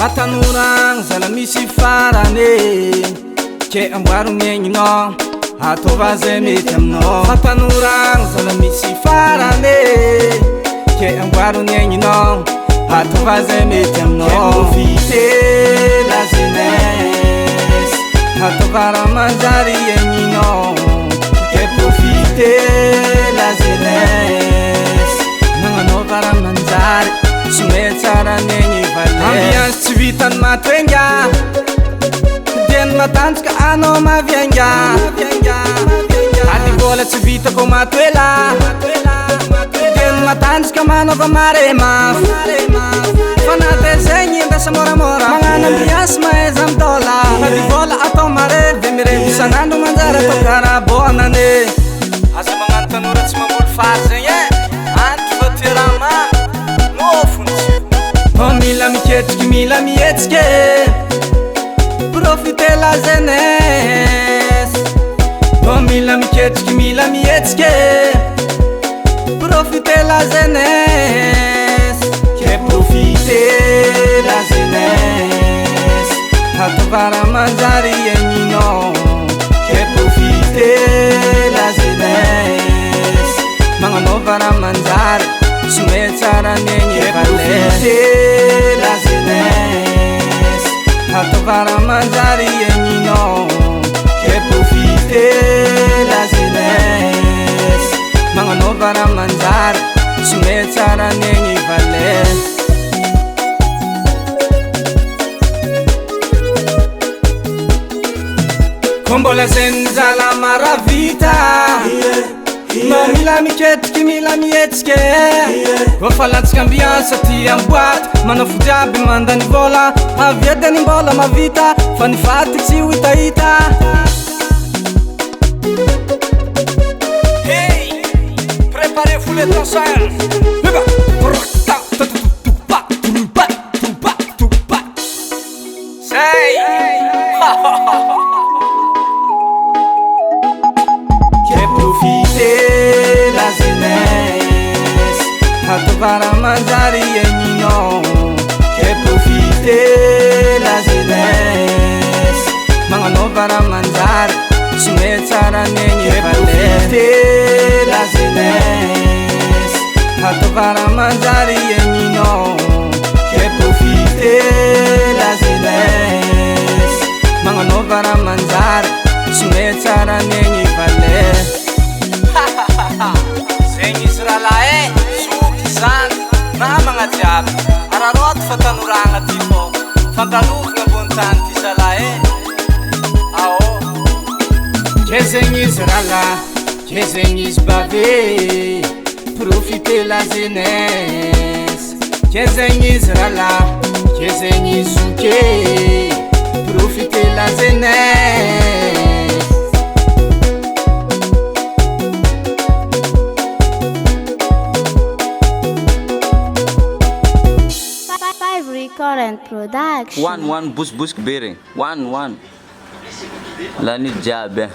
Atanoragny zala misy farane ke amboarigny egninao ataova zay mety aminao. Atanoragny zala misy farane ke amboarigny egninao ataova zay mety aminao. Profiter la jeunesse ataova raha manjary egninao. Ke profiter la jeunesse nagnanaova raha manjary somay tsara negny valeur. Ambiance tsy vitany matoenga diany matanjaka anao mavianga. Ady vola tsy vitako matoela diany matanjaka manaova mare mafy. Fanate zegny andasa moramora magnano ambiance mahaiza midola. Ady vola atao mare de miremby isan'andro manjary atao karaha-bonane. Aza magnano tanora tsy mamboly fary zegny antoko voatirama mila miketriky mila mihetsike. Profiter la jeunesse. Mila miketriky mila mihetsike. Profiter la jeunesse. Ke profiter la jeunesse ataova raha manjary egninao. Ke profiter la jeunesse magnanaova raha manjary somay tsara negny valeur. Profiter la jeunesse ataova raha manjary egninao. Ke profiter la jeunesse magnanaova raha manjary somay tsara negny valeur. Ko mbola zegny zala maravita mila miketriky mila mihetsike. Kofa latsaka ambiance ty amboaty manao fo jiaby mandany vola. Aviadany mbola mavita fa ny faty tsy ho hitahita. Hey, préparez-vous les danseurs. Say profiter la jeunesse ataova raha manjary egninao. Ke profiter la jeunesse magnanaova raha manjary somay tsara negny valeur. Profiter la jeunesse ataova raha manjary egninao. Ke profiter la jeunesse magnanaova raha manjary somay tsara negny valeur. Zegny izy rahalahy soky zany namagna jiaby araroty fa tanoragna ty fô fankalofagna ambony tany ty zalahy. Ao ke zegny izy rahalahy ke zegny izy bave. Profiter la jeunesse ke zegny izy rahalahy ke zegny izy zoke. Profiter la jeunesse. Current production. One bus kibere. One. Lani jiaby.